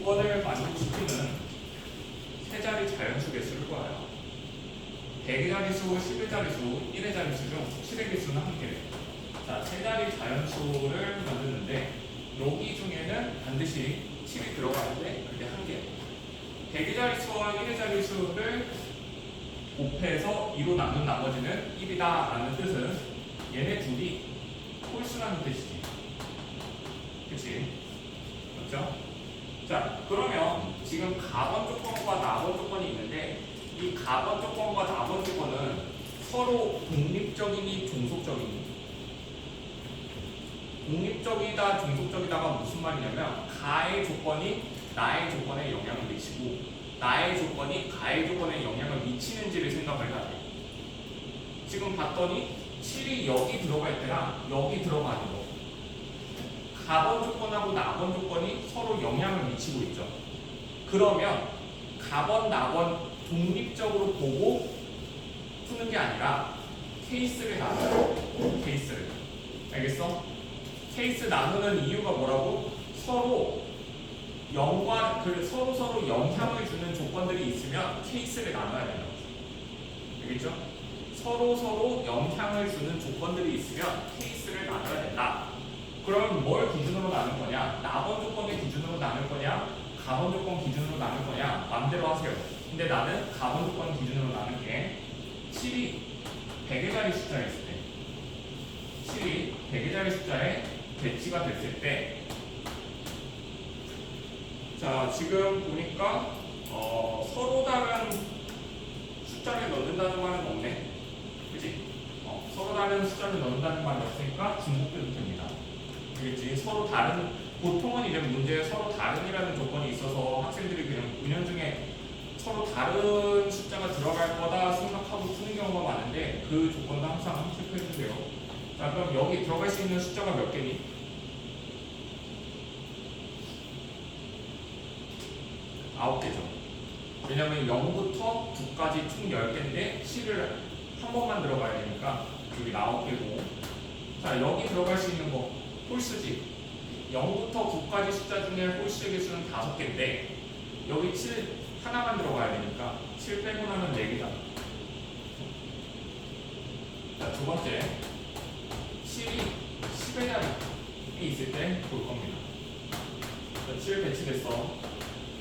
조건을 만족시키는 세 자리 자연수 개수를 구하여 100의 자리수, 10의 자리수, 1의 자리수 중 7의 개수는 한 개래요. 자, 세 자리 자연수를 만드는데 여기 중에는 반드시 7이 들어가는데 그게 한 개예요. 100의 자리수와 1의 자리수를 곱해서 2로 나눈 나머지는 1이다 라는 뜻은 얘네 둘이 홀수라는 뜻이지. 그치? 맞죠? 자, 그러면 지금 가번 조건과 나번 조건이 있는데 이 가번 조건과 나번 조건은 서로 독립적이니 종속적이니? 독립적이다, 종속적이다가 무슨 말이냐면 가의 조건이 나의 조건에 영향을 미치고 나의 조건이 가의 조건에 영향을 미치는지를 생각을 해야 돼. 지금 봤더니 7이 여기 들어가 있더라, 여기 들어가는 거. 가번 조건하고 나번 조건이 서로 영향을 미치고 있죠. 그러면 가번, 나번 독립적으로 보고 푸는 게 아니라 케이스를 나눠요. 케이스를. 알겠어? 케이스 나누는 이유가 뭐라고? 서로 서로 영향을 주는 조건들이 있으면 케이스를 나눠야 돼요. 알겠죠? 서로 영향을 주는 조건들이 있으면 케이스를 나눠야 된다. 그럼 뭘 기준으로 나눌 거냐? 나번 조건의 기준으로 나눌 거냐? 가번 조건 기준으로 나눌 거냐? 마음대로 하세요. 근데 나는 가번 조건 기준으로 나눌게. 7이 100의 자리 숫자에 있을 때 7이 100의 자리 숫자에 배치가 됐을 때 자, 지금 보니까 서로 다른 숫자를 넣는다는 말은 없네. 그치? 서로 다른 숫자를 넣는다는 말이 없으니까 중복돼도 됩니다. 알겠지? 서로 다른, 보통은 이제 문제에 서로 다른이라는 조건이 있어서 학생들이 그냥 은연중에 서로 다른 숫자가 들어갈 거다 생각하고 푸는 경우가 많은데 그 조건도 항상 체크해주세요. 자, 그럼 여기 들어갈 수 있는 숫자가 몇 개니? 9개죠. 왜냐면 0부터 9까지 총 10개인데 7을 한 번만 들어가야 되니까 여기 9개고. 자, 여기 들어갈 수 있는 거 홀수지. 0부터 9까지 숫자 중에 홀수의 개수는 5개인데 여기 7 하나만 들어가야 되니까 7 빼고 나면 4개다. 자, 두 번째 7이 10의 자리에 있을 때 볼 겁니다. 자, 7 배치됐어.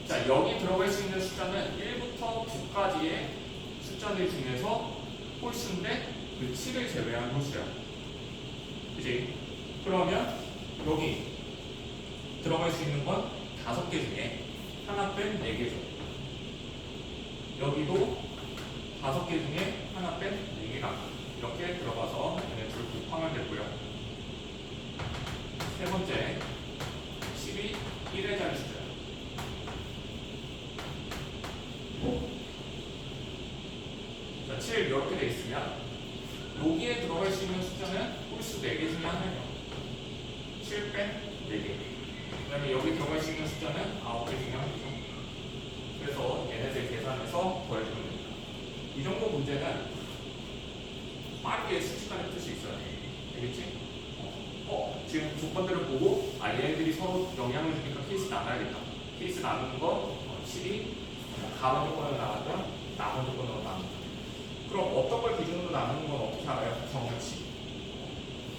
자, 여기 들어갈 수 있는 숫자는 1부터 9까지의 숫자들 중에서 홀수인데 그 7을 제외한 홀수야. 그치? 그러면 여기 들어갈 수 있는 건 5개 중에 하나 뺀 4개죠. 여기도 5개 중에 하나 뺀 4개가 이렇게 들어가서 얘네 둘 곱하면 되고요. 세 번째 10이 1의 자리 숫자. 자, 7 이렇게 돼 있으면 여기에 들어갈 수 있는 숫자는 홀수 4개 중에 하나예요. 7 뺀 4개. 그 다음에 여기 들어갈 수 있는 숫자는 9개 중에 하나죠. 그래서 얘네들 계산해서 더해주면 됩니다. 이 정도 문제는 빠르게 수식하는 뜻이 있어야 돼. 알겠지? 지금 조건들을 보고 얘네들이 서로 영향을 주니까 케이스 나눠야겠다. 케이스 나누는 거 7이 가번 조건으로 나왔던 나번 조건으로 나눈다. 그럼 어떤 걸 기준으로 나누는 건 어떻게 알아요? 경험치.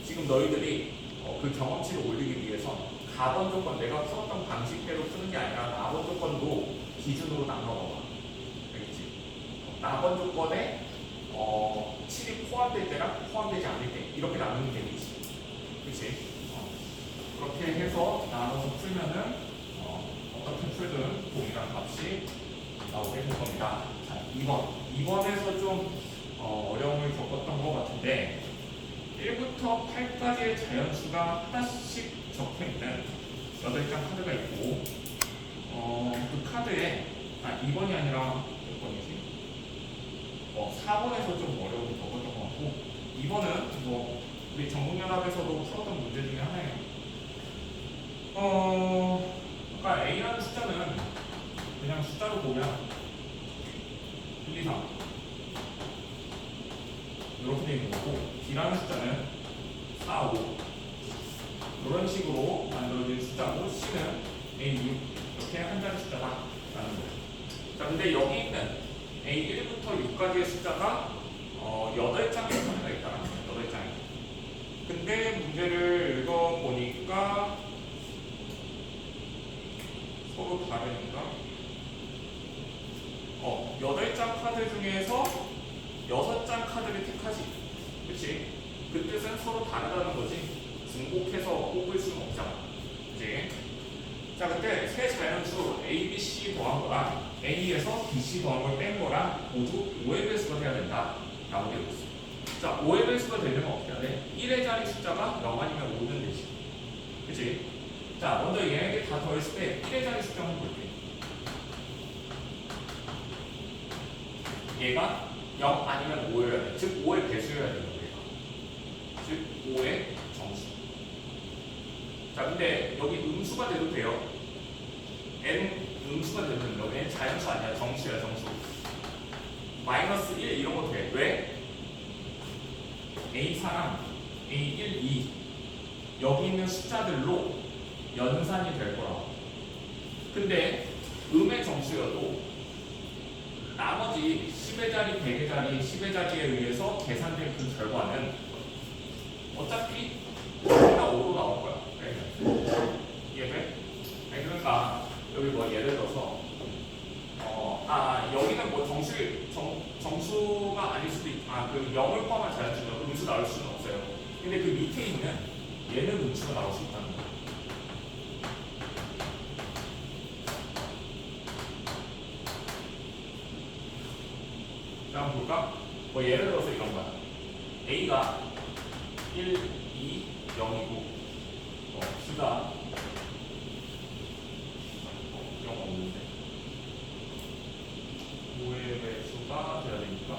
지금 너희들이 그 경험치를 올리기 위해서 가번 조건, 내가 풀었던 방식대로 푸는 게 아니라 나번 조건도 기준으로 나눠봐. 알겠지? 나번 조건에 7이 포함될 때랑 포함되지 않을 때 이렇게 나누면 되겠지. 그치? 그렇게 해서 나눠서 풀면은 어떻게 풀든 동일한 값이 나오게 될 겁니다. 자, 2번에서 좀 어려움을 겪었던 것 같은데 1부터 8까지의 자연수가 하나씩 적혀있는 8장 카드가 있고 그 카드에 2번이 아니라 몇 번이지? 4번에서 좀 어려움을 겪었던 것 같고 2번은 뭐 우리 전국연합에서도 풀었던 문제 중에 하나예요. 그러니까 A라는 숫자는 그냥 숫자로 보면 1, 2, 3 이렇게 되어 있는 거고 B라는 숫자는 4, 5 이런 식으로 만들어진 숫자고 C는 A, 6 이렇게 한 자리 숫자다라는 거예요. 자, 근데 여기 있는 A1부터 6까지의 숫자가 8장의 단위가 있다는 거예요. 8장이. 근데 문제를 읽어보니까 서로 다르니까 8장 카드 중에서 6장 카드를 택하지. 그치? 그 뜻은 서로 다르다는 거지. 중복해서 뽑을 수는 없잖아. 그치? 자, 근데 세 자연수 A, B, C 더한 거랑 A에서 B, C 더한 걸 뺀 거랑 모두 5의 배수가 돼야 된다 라고 되어 있어. 자, 5의 배수가 되려면 어떻게 해야 돼? 1의 자리 숫자가 0 아니면 5는 되지. 그치? 자, 먼저 얘네들 다 더했을 때 1의 자리 숫자 한번 볼게. 얘가 0 아니면 5여야 돼. 즉 5의 배수여야 되는 거야. 즉 5의 정수. 자, 근데 여기 음수가 돼도 돼요. n 음수가 돼도 된다고. n 자연수 아니야. 정수야, 정수. 마이너스 1 이런 거 돼. 왜? A4랑 A1, 2 여기 있는 숫자들로 연산이 될 거라고. 근데 음의 정수여도 나머지 10의 자리, 100의 자리, 10의 자리에 의해서 계산된 그 결과는 어차피 5나 5로 나올 거야. 이해돼? 아니, 그러니까 여기 뭐 예를 들어서 여기는 뭐 정수가 아닐 수도 있고 그 0을 포함한 자연수는 음수 나올 수는 없어요. 근데 그 밑에 있는 얘는 음수가 나올 수 있다는 거야. 자, 한번 볼까? 뭐 예를 들어서 이런 거야. A가 1, 2, 0이고 B가 0 없는데 5의 배수가 돼야 되니까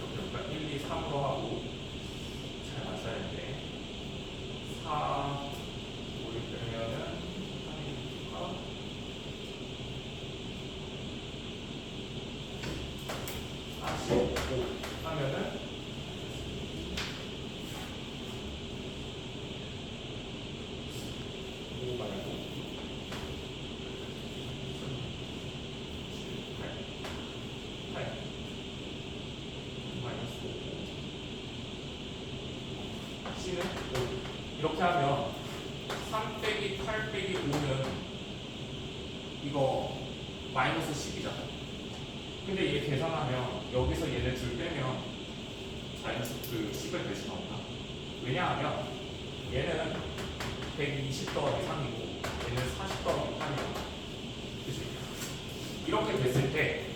이렇게 1, 2, 3으로 하고 잘 맞춰야 되는데 4, 5를 빼면은 3이니까 45 하면은 5 말고 8 마이너스 5 C는 5 이렇게 하면 3 빼기 8 빼기 5는 이거 마이너스 10이잖아. 근데 얘 계산하면 여기서 얘네 둘 빼면 자연수 그 10을 대신 나온다. 왜냐하면 얘는 120 더하기 3이고 얘는 40 더하기 8이야. 그치? 이렇게 됐을 때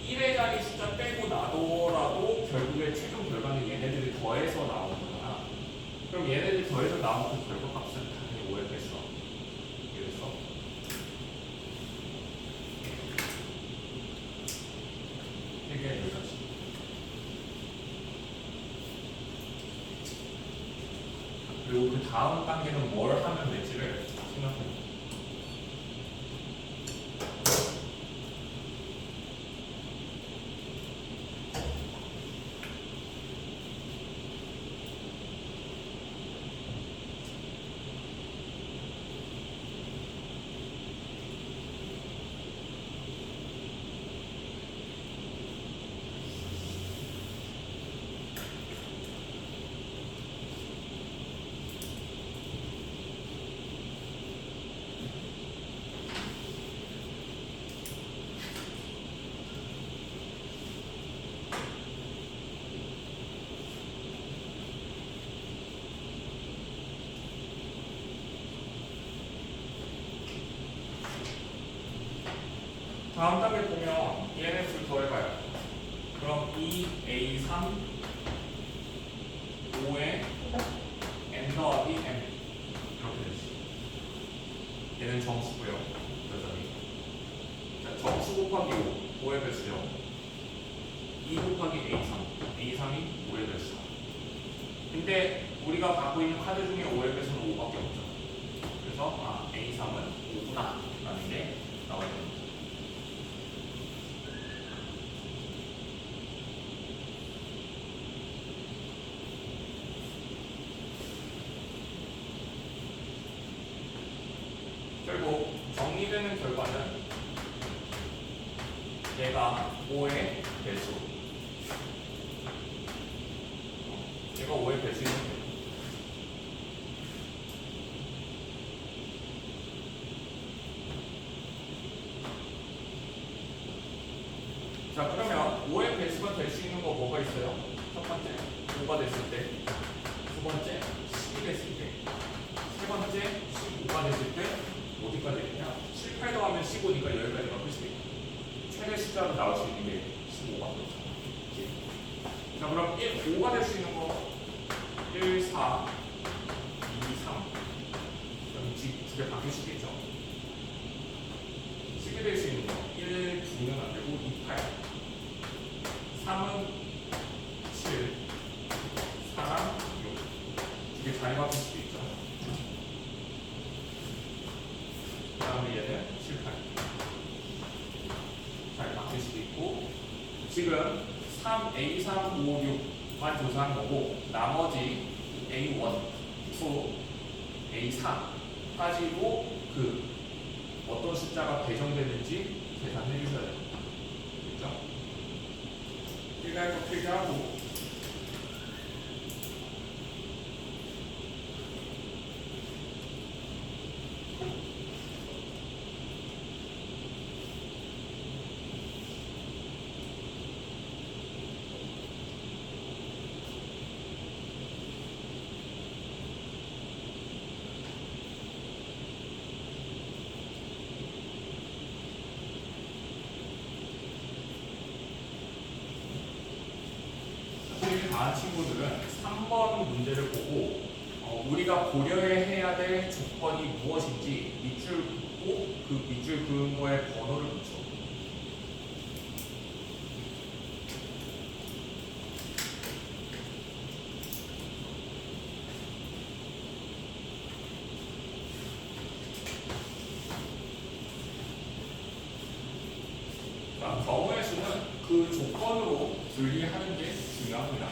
1의 자리 숫자 빼고 놔더라도 결국에 최종 결과는 얘네들이 더해서 나오는 거잖아. 그럼 얘네들이 더해서 나온 그 결과 값은 당연히 5에 뺐어. 그래서 이게 여기까지. 그리고 그 다음 단계는 뭘 하면 될지를 생각해요. 다음 단계 보면 얘네 둘 더해봐요. 그럼 2A3 5에 n 더하기 m 이렇게 되지. 얘는 정수고요. 여전히. 자, 정수 곱하기 5, 5의 배수요. 2 곱하기 A3, A3이 5의 배수. 근데 우리가 갖고 있는 카드 중에 5의 배수는 5밖에 없죠. 그래서 A3은 5구나 라는 게 나와야 됩니다. 예상되는 결과는 얘가 5의 배수. 얘가 5의 배수인 거예요. 자, 그러면 5의 배수가 될 수 있는 거 뭐가 있어요? 첫 번째, 5가 됐을 때. 두 번째, 10이 됐을 때. 세 번째, 15가 됐을 때. 어디까지 되냐? 7, 8 더하면 15니까 여기까지가 끝이겠죠. 최대 숫자로 나올 수 있는 게 15가 되죠. 자, 그럼 5가 될 수 있는 거 1, 4, 2, 3. 그럼 두 개 바뀔 수도 있죠. 10이 될 수 있는 거 1, 2는 안 되고 2, 8. 3은 7, 4랑 6. 이게 잘 바뀔 수도 있죠. 그 다음에 얘는 7, 8. 잘 바뀔 수도 있고, 지금 3, A3, 5, 6만 조사한 거고, 나머지 A1, 2, A4까지도 그 어떤 숫자가 배정되는지 계산해 주셔야 돼요. 그렇죠? 필기할 거 필기하고, 다른 친구들은 3번 문제를 보고 우리가 고려해야 될 조건이 무엇인지 밑줄 긋고 그 밑줄 그은 거에 번호를 붙여. 경우의 수는 그 조건으로 분리하는 게 중요합니다.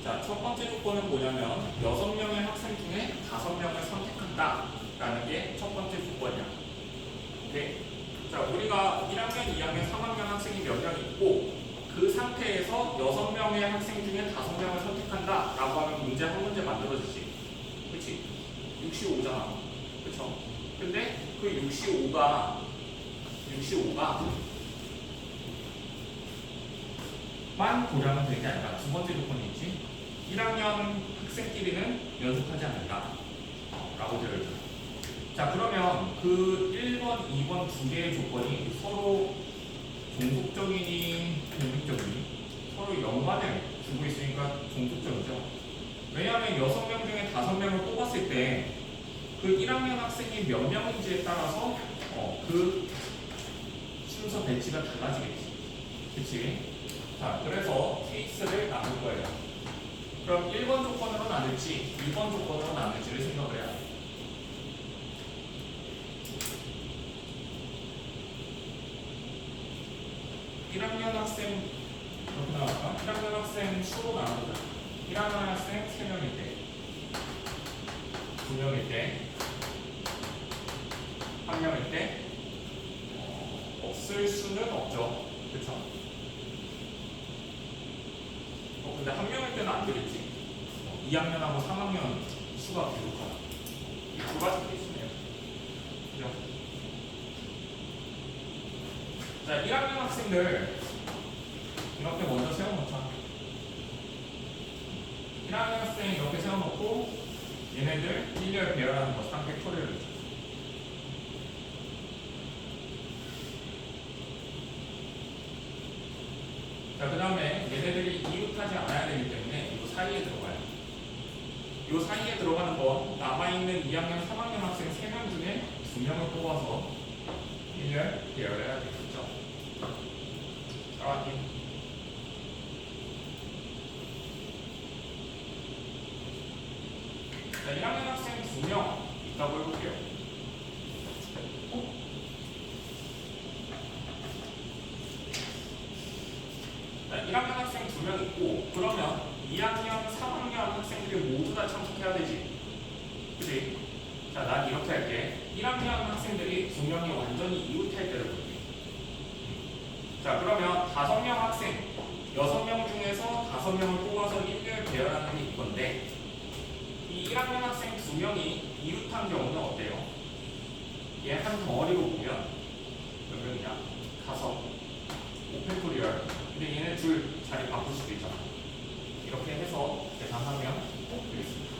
자, 첫 번째 조건은 뭐냐면 6명의 학생 중에 5명을 선택한다 라는 게 첫 번째 조건이야. 오케이? 자, 우리가 1학년, 2학년, 3학년 학생이 몇 명 있고 그 상태에서 6명의 학생 중에 5명을 선택한다 라고 하면 문제 한 문제 만들어지지. 그치? 65잖아. 그쵸? 근데 그 65가 만 고려하면 되는 게 아니라 두 번째 조건이 있지. 1학년 학생끼리는 연습하지 않는다 라고 되어 있죠. 자, 그러면 그 1번, 2번 두 개의 조건이 서로 종속적이니 변칙적이니 서로 연관을 주고 있으니까 종속적이죠. 왜냐하면 6명 중에 5명을 뽑았을 때 그 1학년 학생이 몇 명인지에 따라서 그 순서 배치가 달라지겠지. 그치? 자, 그래서 케이스를 나눌 거예요. 그럼 1번 조건으로 나눌지 2번 조건으로 나눌지를 생각을 해야 돼. (1학년) 학생 그렇게 나올까? 1학년 학생 수로 나누자. 1학년 학생 3명일 때 2명일 때 1명일 때 없을 수는 없죠. 그쵸? 근데 1명일 때는 안 되겠지. 2학년하고 3학년 수가 부족하다. 이 두 가지 케이스네요. 그죠? 자, 1학년 학생들 이렇게 먼저 세워놓자. 1학년 학생 이렇게 세워놓고 얘네들 1열 배열하는 거 3팩토리얼을 넣자. 자, 그 다음에 얘네들이 이웃하지 않아야 되기 때문에 이 사이에 들어가요. 이 사이에 들어가는 건 남아있는 2학년, 3학년 학생 3명 중에 2명을 뽑아서 1열 배열을 해야 되겠죠. 자, 확인. 자, 1학년 학생 2명 있다고 해볼게요. 자, 1학년 학생 2명 있고, 그러면 2학년, 3학년 학생들이 모두 다 참석해야 되지. 그치? 자, 난 이렇게 할게. 1학년 학생들이 2명이 완전히 이웃할 때를 볼게. 자, 그러면 5명 학생, 6명 중에서 5명을 뽑아서 1을 배열하는 게 이건데, 이 1학년 학생 2명이 이웃한 경우는 어때요? 얘 한 덩어리로 보면 몇 명이냐? 5, 5팩토리얼. 근데 얘네 둘 자리 바꿀 수도 있잖아. 이렇게 해서 계산하면 되겠습니다.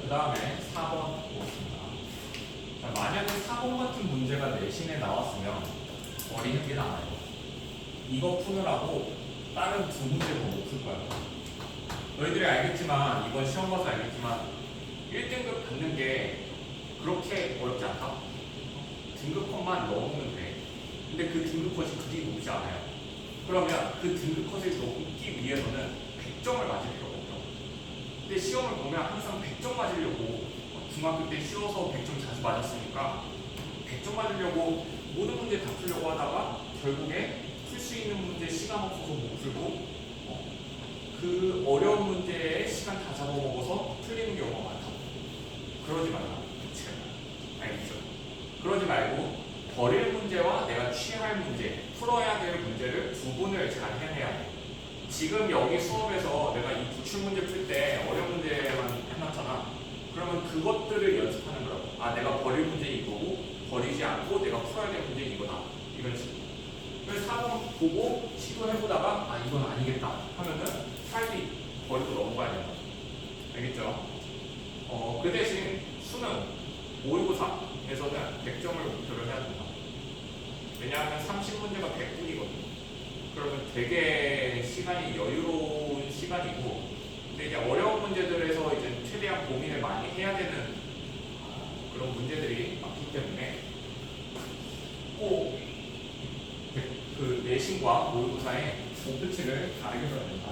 그 다음에 4번 보겠습니다. 자, 만약에 4번 같은 문제가 내신에 나왔으면 어리는 게 나와요. 이거 푸느라고 다른 두 문제 더 못 풀 거야. 너희들이 알겠지만, 이번 시험 봐서 알겠지만 1등급 받는 게 그렇게 어렵지 않다. 등급컷만 넣으면 돼. 근데 그 등급컷이 그리 높지 않아요. 그러면 그 등급컷을 넘기 위해서는 100점을 맞을 필요가 없죠. 근데 시험을 보면 항상 100점 맞으려고, 중학교 때 쉬워서 100점 자주 맞았으니까 100점 맞으려고 모든 문제 다 풀려고 하다가 결국에 풀 수 있는 문제 시간 없어서 못 풀고, 그 어려운 문제에 시간 다 잡아먹어서 틀리는 경우가 많다. 그러지 말라. 제발. 알겠죠? 그러지 말고 버릴 문제와 내가 취할 문제, 풀어야 될 문제를 구분을 잘 해내야 돼. 지금 여기 수업에서 내가 이 기출문제 풀 때 어려운 문제만 해놨잖아. 그러면 그것들을 연습하는 거라고. 아, 내가 버릴 문제 이거고, 버리지 않고 내가 풀어야 될 문제 이거다. 이런 식으로. 그래서 4번 보고 시도해보다가 아, 이건 아니겠다 하면은 빨리 버리고 넘어가야 된다. 알겠죠? 그 대신 수능 모의고사에서는 100점을 목표를 해야 된다. 왜냐하면 30문제가 100분이거든. 그러면 되게 시간이 여유로운 시간이고, 근데 이제 어려운 문제들에서 이제 최대한 고민을 많이 해야 되는 그런 문제들이 많기 때문에 꼭 그 내신과 모의고사의 목표치를 다르게 해야 된다.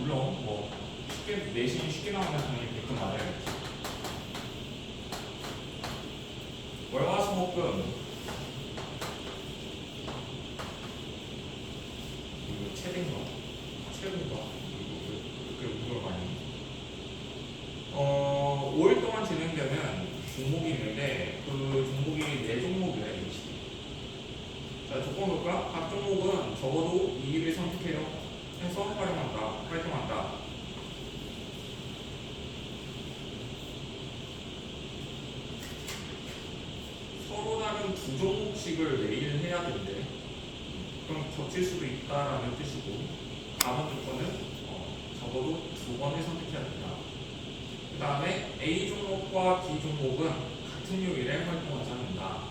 물론 뭐 쉽게 내신이 쉽게 나오면 당연히 100점 맞아야겠지. 월화수목금 이거 최대인 거, 최근 거 이렇게 운동을 많이. 5일 동안 진행되는 종목이 있는데 그 종목이 4종목이래. 자, 조건 볼까? 각 종목은 적어도 2일을 선택해서 활동한다. 서로 다른 2종목씩을 매일 해야 된대. 그럼 겹칠 수도 있다라는 뜻이고, 다음 조건은 적어도 2번을 선택해야 된다. 그 다음에 A 종목과 B 종목은 같은 요일에 활동하지 않는다.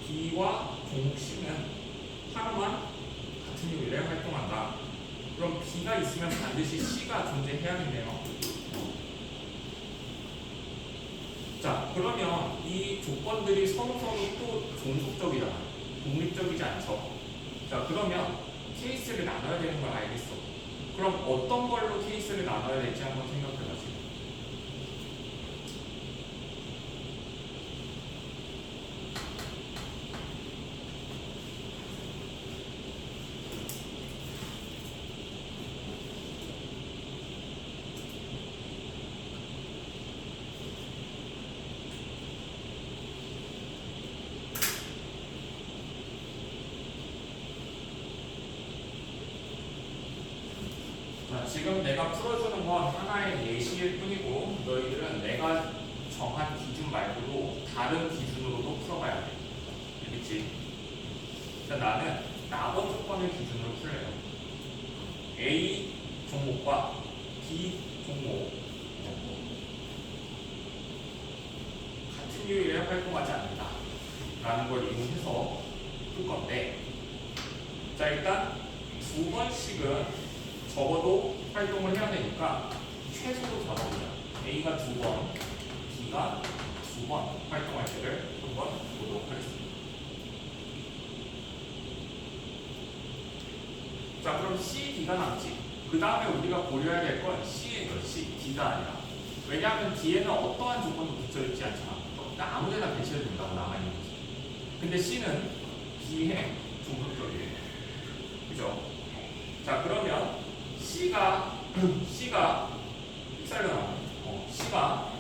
B와 종목 C는 하루만 같은 요일에 활동한다. 그럼 B가 있으면 반드시 C가 존재해야겠네요. 자, 그러면 이 조건들이 서로서로 또 종속적이잖아. 독립적이지 않죠. 자, 그러면 케이스를 나눠야 되는 걸 알겠어. 그럼 어떤 걸로 케이스를 나눠야 될지 한번 생각해보세요. 지금 내가 풀어주는 건 하나의 예시일 뿐이고, 너희들은 내가 정한 기준 말고도 다른 기준으로도 풀어봐야 돼. 알겠지? 자, 나는 낙원 조건을 기준으로 풀래요. A 종목과 B 종목 같은 요일에 활동하지 않는다 라는 걸 이용해서 풀 건데, 자, 일단 2번씩은 적어도 활동을 해야 되니까 최소로 잡아보자. A가 2번, B가 2번 활동할 때를 한번 보도록 하겠습니다. 자, 그럼 C, D가 남지. 그 다음에 우리가 고려해야 될 건 C예요. C, D가 아니라. 왜냐하면 D에는 어떠한 조건도 붙여있지 않잖아. 그러니까 아무 데나 배치해도 된다고 남아있는 거지. 근데 C는 비행 조건격이에요. 그죠? 자, 그러면 C가 픽살로 나오는 C가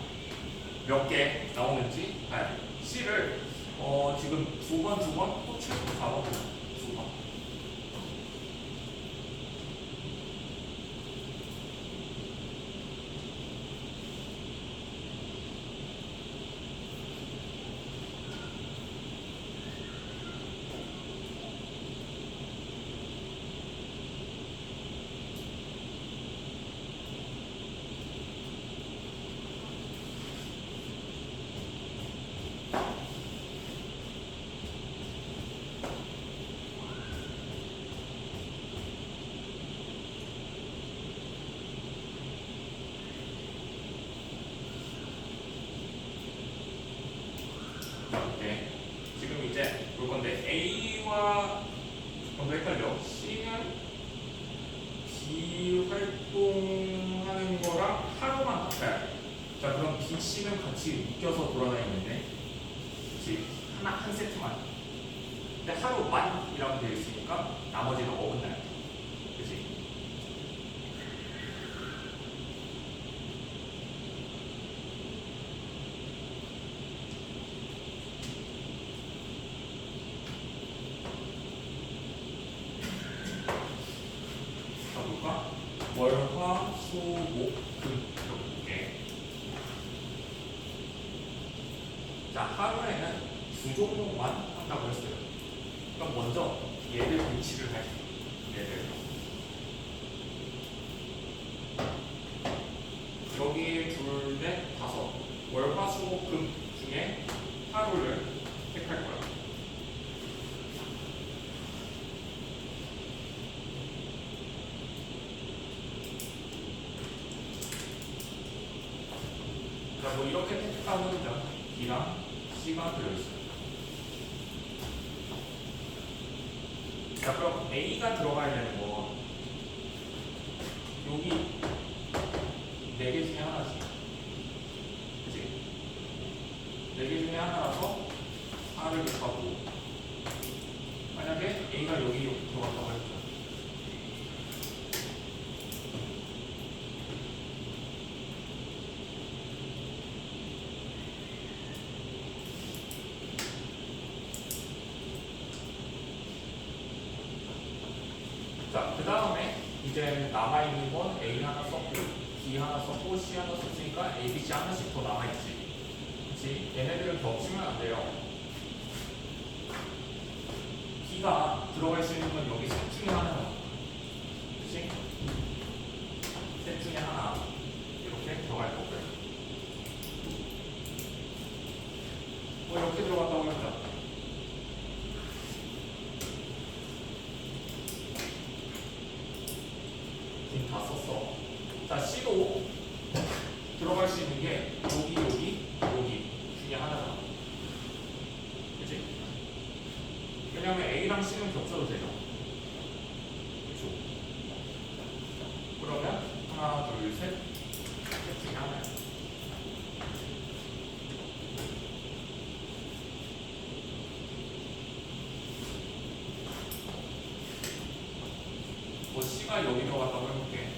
몇 개 나오는지 봐야 돼요. C를 지금 두 번, 또 최소 4번, 2번. 네. 지금 이제 볼 건데 A와 좀 헷갈려. C는 B 활동하는 거랑 하루만 바꿔야 돼. 자, 그럼 B, C는 같이 묶여서 돌아다니는데, 그치? 한 세트만. 근데 하루만이라고 되어 있으니까 나머지는 어긋나야 돼. 그치? 볼까? 월, 화, 수, 목, 금 이렇게. 자, 하루에는 두 종목만 한다고 했어요. 그럼 먼저 얘를 배치를 할게요. 얘를 여기 둘, 넷, 다섯. 월, 화, 수, 목, 금 중에 하루를 택할 거야. 자, 뭐 이렇게 택하면 B랑 C가 들어있어요. 자, 그럼 A가 들어가야 되는 건 여기 4개 중에 하나지. 그치? 4개 중에 하나라서 4를 곱하고, 만약에 A가 여기 들어갔다고 했죠. 자, 그 다음에 이제 남아있는 건 A 하나 썼고, B 하나 썼고, C 하나 썼으니까 A, B, C 하나씩 더 남아있지. 그치? 얘네들은 겹치면 안 돼요. B가 들어갈 수 있는 건 여기 셋 중에 하나야. 그치? 셋 중에 하나. 이렇게 들어갈 거고요. 뭐 이렇게 들어갔다고 했죠. 다 썼어. 자, C도 들어갈 수 있는 게 여기 중에 하나잖아. 그치? 왜냐면 A랑 C는 겹쳐도 되죠. 그쵸? 그러면 하나, 둘, 셋 중에 하나야. 뭐 C가 여기 들어갔다고 해볼게.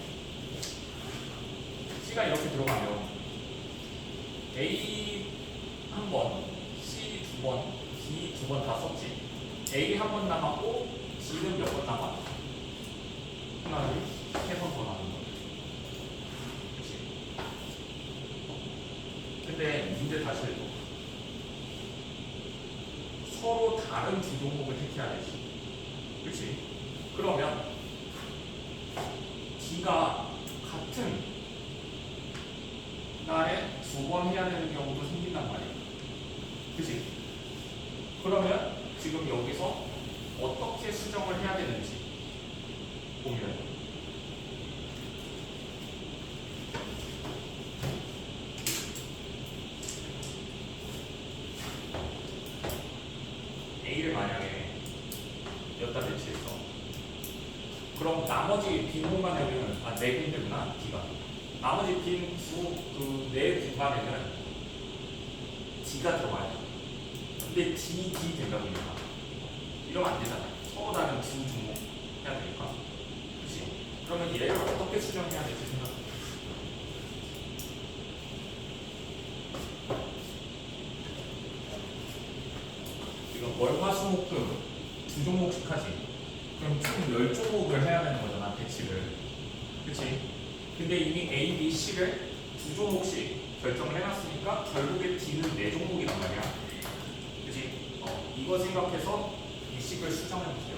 C가 이렇게 들어가면 A 한 번, C 두 번, B 두 번 다 썼지. A 한 번 남았고 B는 몇 번 남아? 하나, 둘, 세 번 더 남은 거야. 그치? 근데 문제 다시 해줘. 서로 다른 두 종목을 택해야 되지. 그치? 그러면 D가 같은 날에 두 번 해야 되는 경우도 생긴단 말이야. 그치? 그러면 지금 여기서 어떻게 수정을 해야 되는지 보면 나머지 빈 공간에는 네 군데구나 D가. 나머지 빈네 공간에는 D가 들어가야 돼. 근데 D 된다 보니까 이러면 안 되잖아. 서로 다른 두 종목 해야 되니까. 그렇지? 그러면 얘를 어떻게 수정해야 될지 생각해. 지금 월화수목금 두 종목씩 하지. 그럼 총 10종목을 해야 되는 거잖아, 배치를. 그치? 근데 이미 A, B, C를 두 종목씩 결정을 해놨으니까 결국에 D는 4종목이란 말이야. 그치? 이거 생각해서 이 식을 수정해보세요.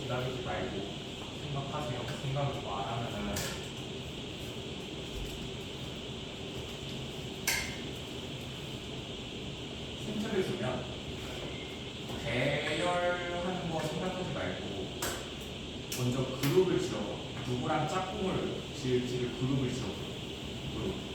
기다리지 말고 생각하세요. 생각을 안 하면은 힌트를 주면 대열하는 거 생각하지 말고 먼저 그룹을 지어. 누구랑 짝꿍을 지을지를 그룹을 지어. 그룹.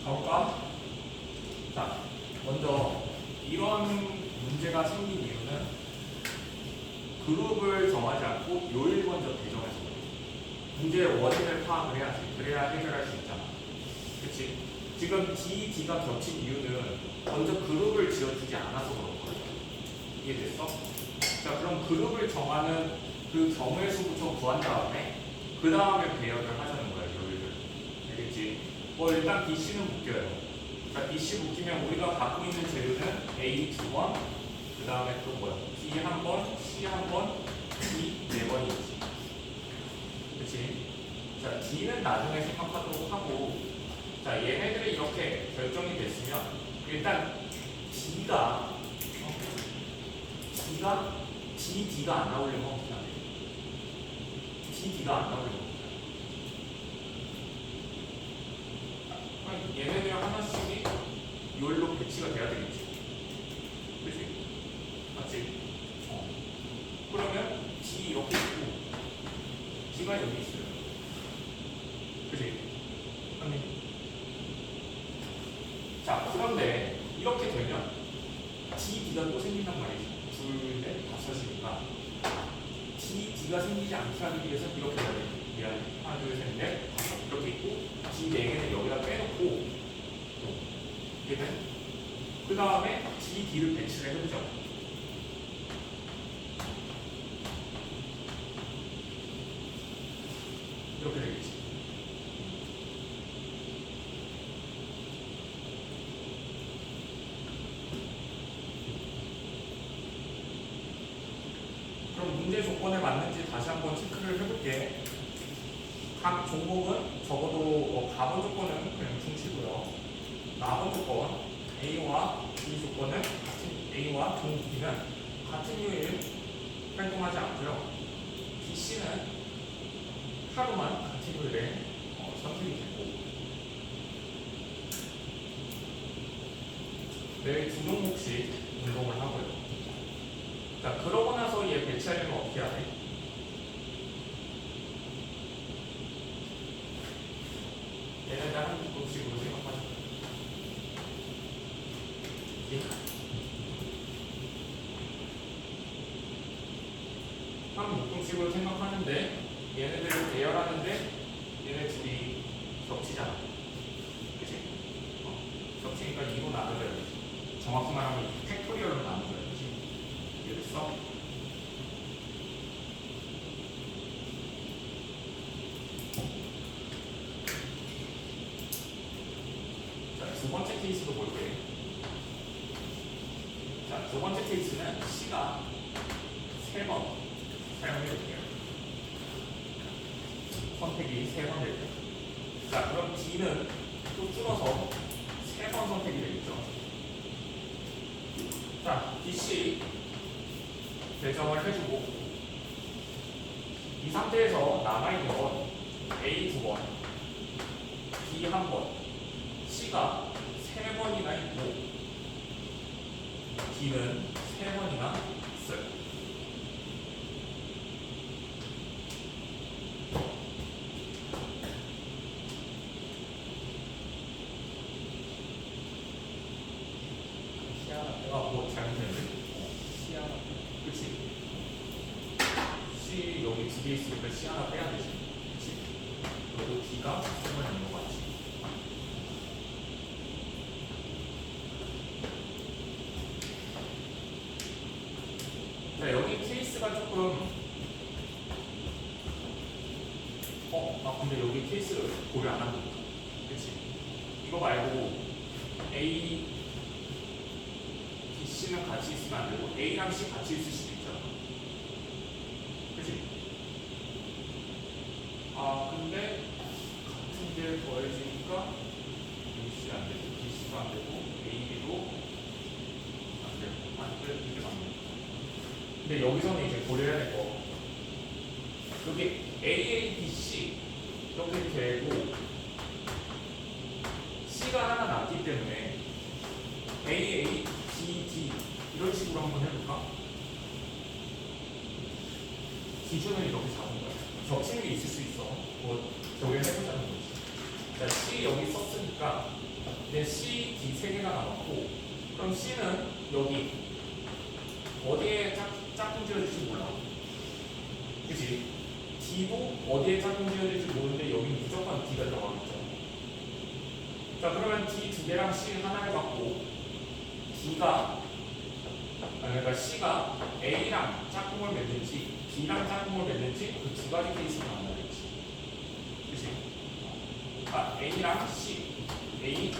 가볼까? 자, 먼저 이런 문제가 생긴 이유는 그룹을 정하지 않고 요일 먼저 배정해서 문제의 원인을 파악을 해야지. 그래야 해결할 수 있잖아. 그치? 지금 D, D가 겹친 이유는 먼저 그룹을 지어주지 않아서 그런 거야. 이해됐어? 자, 그럼 그룹을 정하는 그 경우의 수부터 구한 다음에 그 다음에 배열을 하자는 거야, 요일을. 알겠지? 일단 BC는 묶여요. 자, 자, BC 묶이면 우리가 갖고 있는 재료는 A 2번, 그 다음에 또 뭐야? B 한 번, C 한 번, D 4번이지. 그치? 자, D는 나중에 생각하도록 하고, 자, 얘네들이 이렇게 결정이 됐으면, 일단 D가 D가 안 나오려면 어떻게 해야 돼? D가 안 나오려면 어떻게 해야 돼? 얘네들 하나씩이 요일로 배치가 돼야 되겠지. 그치? 맞지? 그러면 D 이렇게 있고 D가 여기 있어요. 그치? 아니. 자, 그런데 이렇게 되면 D가 또 생긴단 말이지. 둘, 넷, 다섯이니까 D가 생기지 않게 하기 위해서 이렇게 해야 돼. 미안해. 하나, 둘, 셋, 넷, 다섯 이렇게 있고 D 4개는 여기다 빼놓고 얘는 그 다음에 D를 배치를 해보죠. 이렇게 되겠지. 그럼 문제 조건에 맞는지 다시 한번 체크를 해볼게. 각 종목은 적어도 가번 조건은 그냥 중치고요. 나번 조건 A와 B 조건은 같은 A와 동기는 같은 요일 활동하지 않고요. BC는 하루만 같은 요일에 선택이 되고 매일 2종목씩 운동을 하고요. 자, 그러고 나서 얘 배치하려면 어떻게 해야 돼? 얘는 다른 방식으로 생각하자. 한 묶음식으로 생각하는데 얘네들을 대열하는데 얘네 둘이 겹치잖아. 그치? 겹치니까 2로 나눠줘야지. 정확히 말하면 팩토리얼로 나눠줘야지. 이해됐어? 자, 두 번째 케이스도 볼게. 자, 두 번째 케이스는 C가 3번 사용해볼게요. 선택이 3번 될 때. 자, 그럼 D는 또 줄어서 3번 선택이 되겠죠. 자, BC 배정을 해주고 이 상태에서 남아있는 건 A 2번, B 1번, C가 3번이나 있고 D는 3번이나 있어요. 뭐 잘못했는데? 그치? C 여기 2개 있으니까 C 하나 빼야 되지. 그치? 그리고 D가 3번 있는 거 같지? 자, 여기 케이스가 조금 근데 여기 케이스를 고려 안 한 거다. 그치? 이거 말고 A, B, C는 같이 있으면 안 되고 A랑 C 같이 있을 수도 있잖아. 그치? 근데 같은 게 더해지니까 A, C 안 되고 B, C가 안 되고 A, B도 안 되고 그래, 이게 맞네. 근데 여기서는 이제 고려해야 될 거. 여기 A, A, B, C 이렇게 되고 C가 하나 남기 때문에 A, A, B, D 이런 식으로 한번 해볼까? 기준을 이렇게 잡은 거야. 겹치는 게 있을 수 있어. 뭐 저게 해보자는 거지. 자, C 여기 썼으니까 이제 C, D 3개가 남았고 그럼 C는 여기 어디에 짝꿍 지어질지 몰라. 그치? D도 어디에 짝꿍 지어질지 모르는데 여기 무조건 D가 들어가겠죠. 자, 그러면 D 2개랑 C 하나를 갖고 그러니까 C가 A랑 짝꿍을 맺는지 B랑 짝꿍을 맺는지 그 두 가지 케이스가 만나겠지. 그치? A랑 C, A, B,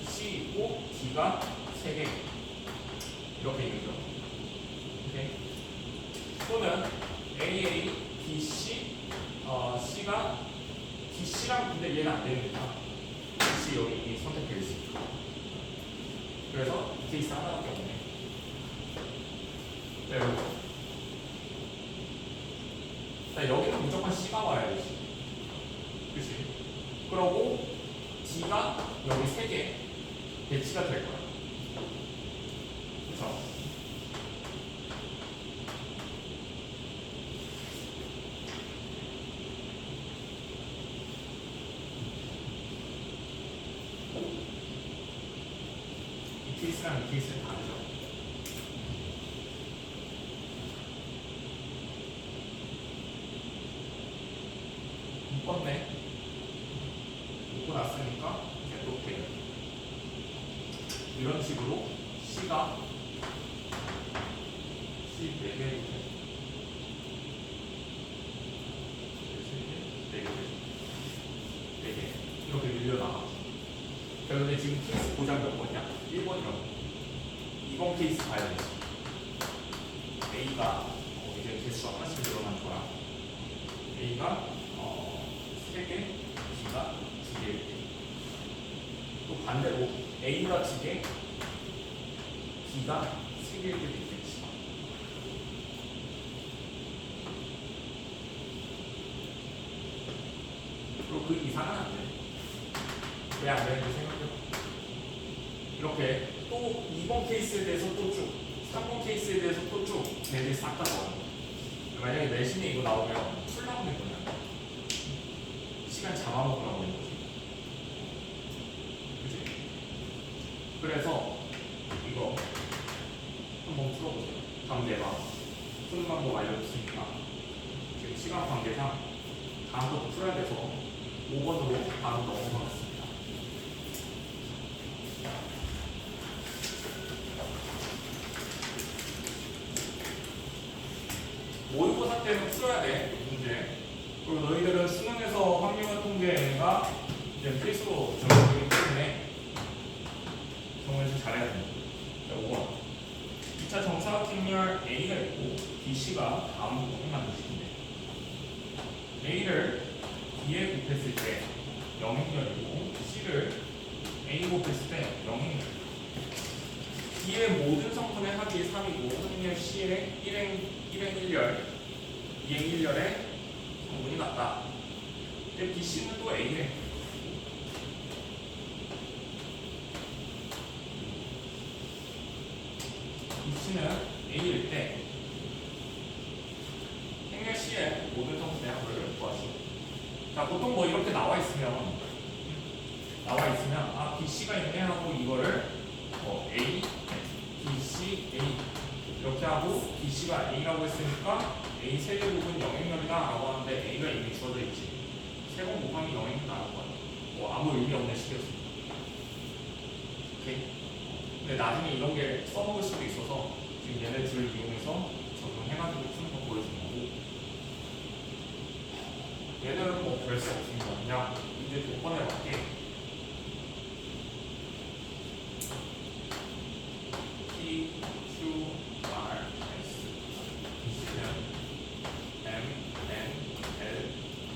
C 그리고 D가 3개 이렇게 있는 경우. 오케이? 또는 AA, BC, C가 BC랑 근데 얘는 안 됩니다. BC 여기 이미 선택되어 있으니까. 그래서 케이스 하나밖에 없네. 네, 이거. 자, 여기는 무조건 C가 와야지. 그치? 그러고 D가 여기 3개 배치가 될 거야. 그쵸? 이 케이스랑 이 케이스는 다르죠? 묶었네. 묶고 났으니까 이제 또 돼요. 이런 식으로 C가 C 4개, 4개 이렇게 밀려나가. 그런데 지금 케이스 보장 몇 번이야? 1번이라고. 2번 케이스 봐야 되지. A가 이제 개수가 하나씩 늘어난 거야. A가 3개, B가 2개. 또 반대로 A가 2개, B가 3개일 때도 있겠지. 그리고 그 이상은 안 돼. 왜 안 되는지 생각해봐. 이렇게 또 2번 케이스에 대해서 또 쭉, 3번 케이스에 대해서 또 쭉, 얘들이 싹 다 나오는 거야. 만약에 내신에 이거 나오면 풀 나오는 거야. 시간 잡아먹으라고 하는 거지. 그치? 그래서 이거 한번 풀어보세요. 관계가 푸는 방법 알려줬으니까 지금 시간 관계상 다음 것도 풀어야 돼서 5번으로 바로 넘어가겠습니다. 모의고사 때는 풀어야 돼, 문제. 그리고 너희들은 수능에서 확률과 통계가 이제 필수로 적용되기 때문에 정말 좀 잘해야 됩니다. 자, 5번. 2차 정사각형렬 A가 있고 BC가 다음 부분을 만드시면 돼요. A를 B에 곱했을 때 0행렬이고 C를 A 곱했을 때 0행렬. B의 모든 성분의 합이 3이고 행렬 C의 1행 1열, 2행 1열의 성분이 같다. 근데 BC는 또 A네. BC는 A일 때 행렬 C의 모든 성분의 합을 구하시오. 자, 보통 뭐 이렇게 나와 있으면 아 BC가 있네 하고 이거를 A, BC, A 이렇게 하고 BC가 A라고 했으니까 A 세제곱은 영행렬이다 라고 하는데 A가 이미 주어져 있지. 세번 곱하기 영행렬 나올 거야. 뭐 아무 의미 없는 식이었습니다. 오케이? 근데 나중에 이런 게 써먹을 수도 있어서 지금 얘네 둘을 이용해서 적용해가지고 푸는 거 보여주는 거고, 얘들은 뭐 별 수 없습니다. 그냥 이제 조건에 맞게 P, Q, R, S, M, N, L,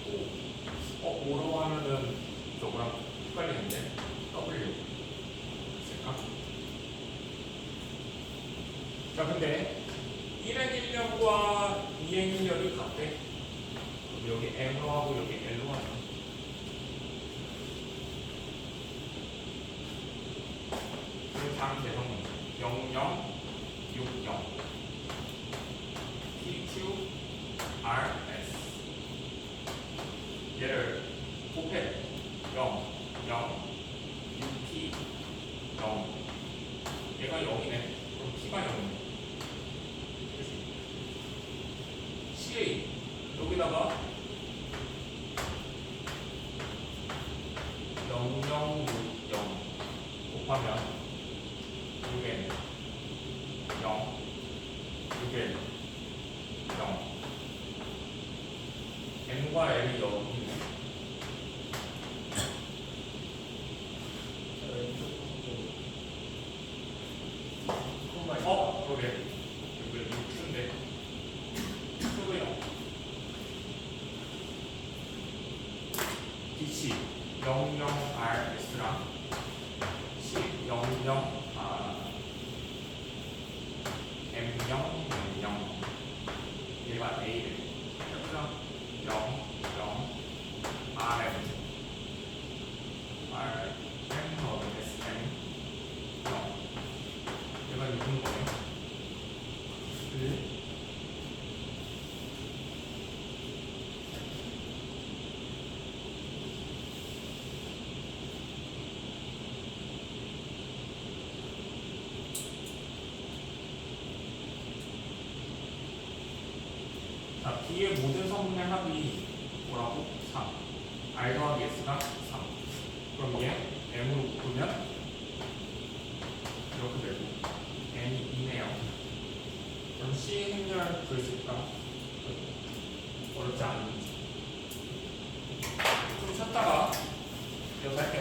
O. O라고 하면은 저거랑 헷갈리는데 W 있을까? 자, 근데 1행 1렬과 2행 1렬이 같대. 여기 M으로 하고 여기 L로 하죠. 그리고 다음 대성 문제 0, 0, 6, 0 P, Q, R, S. 얘를 곱해 0, 0, 6, P, 0. 얘가 0이네. 그럼 P가 0이네. 그치? CA 여기다가 0, 0, 6, 0 곱하면 6N 0, 6N 0. N과 L이 0이네. 그러게. 이거 X인데. X고요. DC 00RS랑 C 00 M000 얘가 A래. 그래서 0 0 RM RM SM 0 얘가 6인 거네. 자, B의 모든 성분의 합이 뭐라고? 3. R 더하기 S가 3. 그럼 얘 M으로 묶으면 이렇게 되고 N이 2네요. 그럼 C 행렬 구할 수 있을까? 어렵지 않은지. 좀 쉬었다가 이어서 할게요.